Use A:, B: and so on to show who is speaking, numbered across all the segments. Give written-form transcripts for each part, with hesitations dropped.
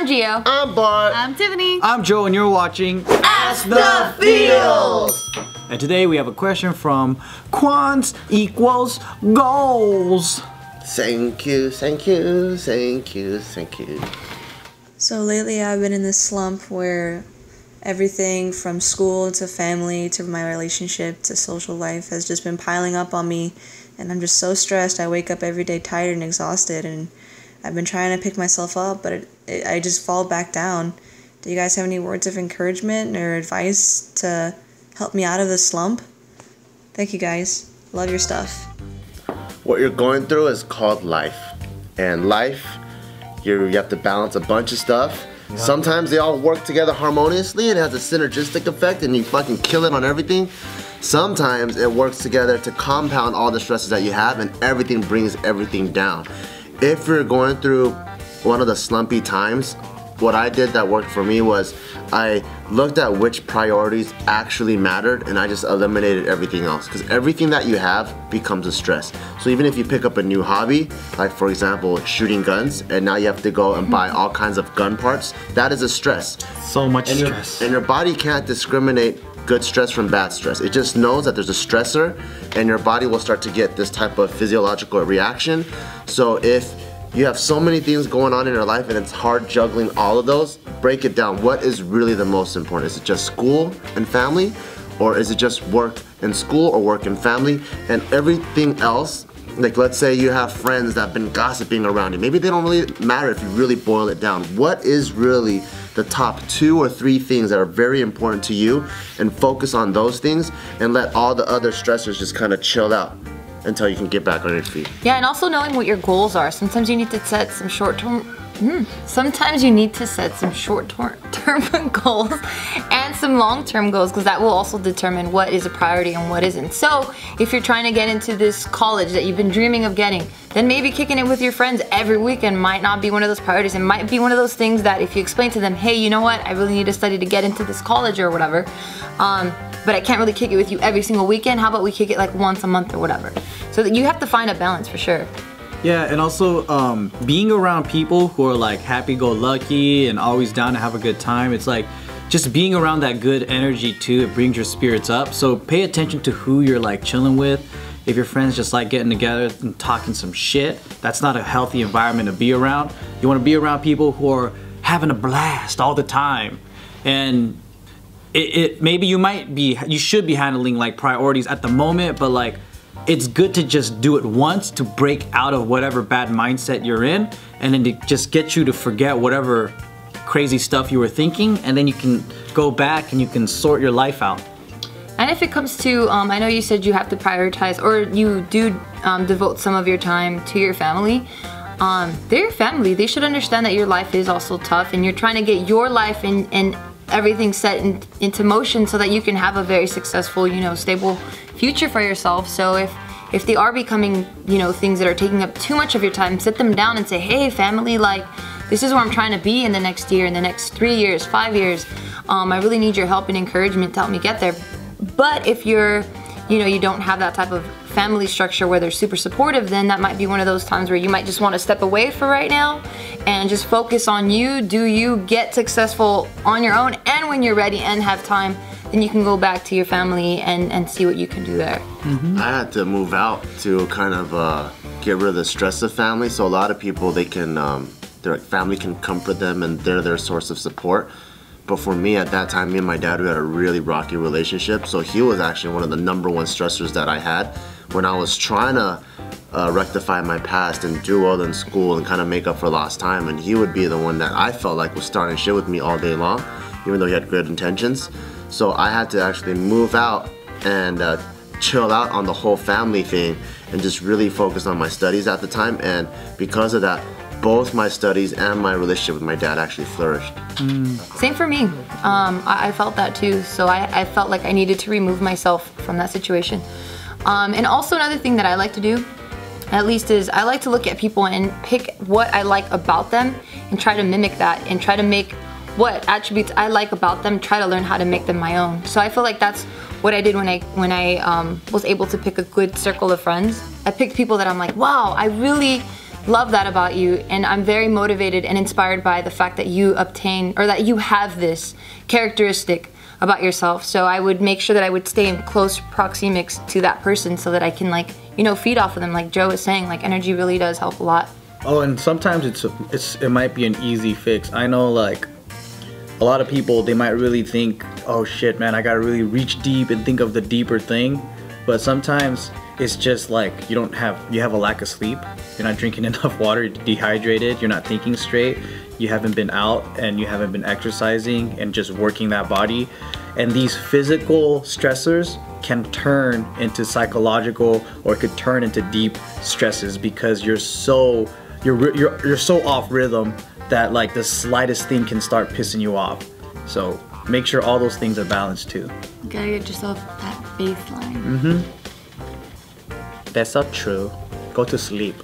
A: I'm Gio.
B: I'm Bart.
C: I'm Tiffany.
D: I'm Joe, and you're watching
B: Ask the Feels.
D: And today we have a question from Quants equals goals.
B: Thank you, thank you, thank you, thank you.
E: So lately I've been in this slump where everything from school to family to my relationship to social life has just been piling up on me, and I'm just so stressed. I wake up every day tired and exhausted, and I've been trying to pick myself up, but I just fall back down. Do you guys have any words of encouragement or advice to help me out of this slump? Thank you guys. Love your stuff.
B: What you're going through is called life. And life, you have to balance a bunch of stuff. Yeah. Sometimes they all work together harmoniously and it has a synergistic effect and you fucking kill it on everything. Sometimes it works together to compound all the stresses that you have and everything brings everything down. If you're going through one of the slumpy times, what I did that worked for me was I looked at which priorities actually mattered and I just eliminated everything else, because everything that you have becomes a stress. So even if you pick up a new hobby, like for example shooting guns, and now you have to go and buy all kinds of gun parts, that is a stress.
D: So much stress.
B: And your body can't discriminate good stress from bad stress. It just knows that there's a stressor and your body will start to get this type of physiological reaction. So if you have so many things going on in your life and it's hard juggling all of those, break it down. What is really the most important? Is it just school and family? Or is it just work and school or work and family? And everything else, like let's say you have friends that have been gossiping around you. Maybe they don't really matter if you really boil it down. What is really the top 2 or 3 things that are very important to you, and focus on those things and let all the other stressors just kind of chill out until you can get back on your feet.
A: Yeah, and also knowing what your goals are. Sometimes you need to set some short-term goals and some long-term goals, because that will also determine what is a priority and what isn't. So if you're trying to get into this college that you've been dreaming of getting, then maybe kicking it with your friends every weekend might not be one of those priorities. It might be one of those things that if you explain to them, hey, you know what, I really need to study to get into this college or whatever, but I can't really kick it with you every single weekend. How about we kick it like once a month or whatever? So that you have to find a balance for sure.
D: Yeah, and also being around people who are like happy-go-lucky and always down to have a good time. It's like just being around that good energy too. It brings your spirits up. So pay attention to who you're like chilling with. If your friends just like getting together and talking some shit, that's not a healthy environment to be around. You want to be around people who are having a blast all the time. And maybe you should be handling like priorities at the moment, but like it's good to just do it once to break out of whatever bad mindset you're in, and then to just get you to forget whatever crazy stuff you were thinking, and then you can go back and you can sort your life out.
A: And if it comes to, I know you said you have to prioritize, or you do devote some of your time to your family. They're your family. They should understand that your life is also tough, and you're trying to get your life and everything set into motion so that you can have a very successful, stable future for yourself. So if they are becoming, things that are taking up too much of your time, sit them down and say, hey, family, like, this is where I'm trying to be in the next year, in the next 3 years, 5 years. I really need your help and encouragement to help me get there. But if you're, you don't have that type of family structure where they're super supportive, then that might be one of those times where you might just want to step away for right now and just focus on you. Do you get successful on your own, and when you're ready and have time, then you can go back to your family and see what you can do there.
B: Mm-hmm. I had to move out to kind of get rid of the stress of family. So a lot of people, they can, their family can comfort them and they're their source of support. But for me at that time, me and my dad, we had a really rocky relationship. So he was actually one of the #1 stressors that I had when I was trying to rectify my past and do well in school and kind of make up for lost time. And he would be the one that I felt like was starting shit with me all day long, even though he had good intentions. So I had to actually move out and chill out on the whole family thing and just really focus on my studies at the time. And because of that, both my studies and my relationship with my dad actually flourished.
A: Same for me. I felt that too. So I felt like I needed to remove myself from that situation. And also another thing that I like to do, at least, is I like to look at people and pick what I like about them and try to mimic that, and try to make what attributes I like about them, try to learn how to make them my own. So I feel like that's what I did when I was able to pick a good circle of friends. I picked people that I'm like, wow, I really love that about you, and I'm very motivated and inspired by the fact that you obtain, or that you have this characteristic about yourself. So I would make sure that I would stay in close proxemics to that person so that I can, like, you know, feed off of them. Like Joe was saying, like, energy really does help a lot.
D: Oh, and sometimes it might be an easy fix. I know, like, a lot of people, they might really think, oh shit, man, I gotta really reach deep and think of the deeper thing. But sometimes it's just like you have a lack of sleep. You're not drinking enough water, you're dehydrated, you're not thinking straight, you haven't been out and you haven't been exercising and just working that body. And these physical stressors can turn into psychological, or it could turn into deep stresses because you're so off rhythm that, like, the slightest thing can start pissing you off. So make sure all those things are balanced too.
A: You gotta get yourself that baseline.
D: That's so true. Go to sleep.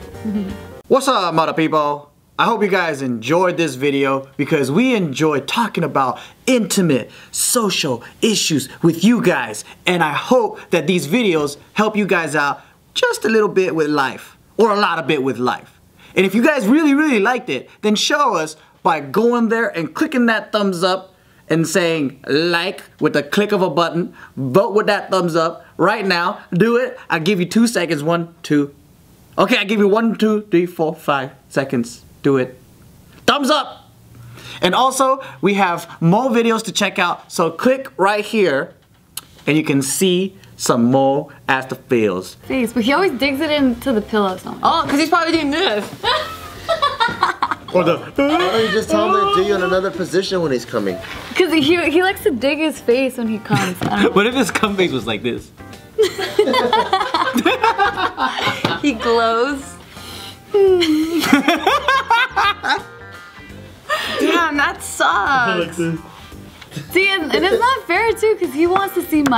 D: What's up, mother people? I hope you guys enjoyed this video, because we enjoy talking about intimate social issues with you guys. And I hope that these videos help you guys out just a little bit with life, or a lot of bit with life. And if you guys really, really liked it, then show us by going there and clicking that thumbs up and saying like with the click of a button. Vote with that thumbs up right now. Do it. I'll give you 2 seconds. 1, 2. Okay, I give you 1, 2, 3, 4, 5 seconds. Do it. Thumbs up. And also, we have more videos to check out. So click right here and you can see some more AskTheFeels.
C: Face, but he always digs it into the pillow somehow.
A: Oh, because he's probably doing this.
B: Why don't you just tell him to do you in another position when he's coming?
C: Because he likes to dig his face when he comes. I don't know.
D: What if his cum face was like this?
A: He glows. Damn, that sucks.
C: See, and it's not fair too, because he wants to see my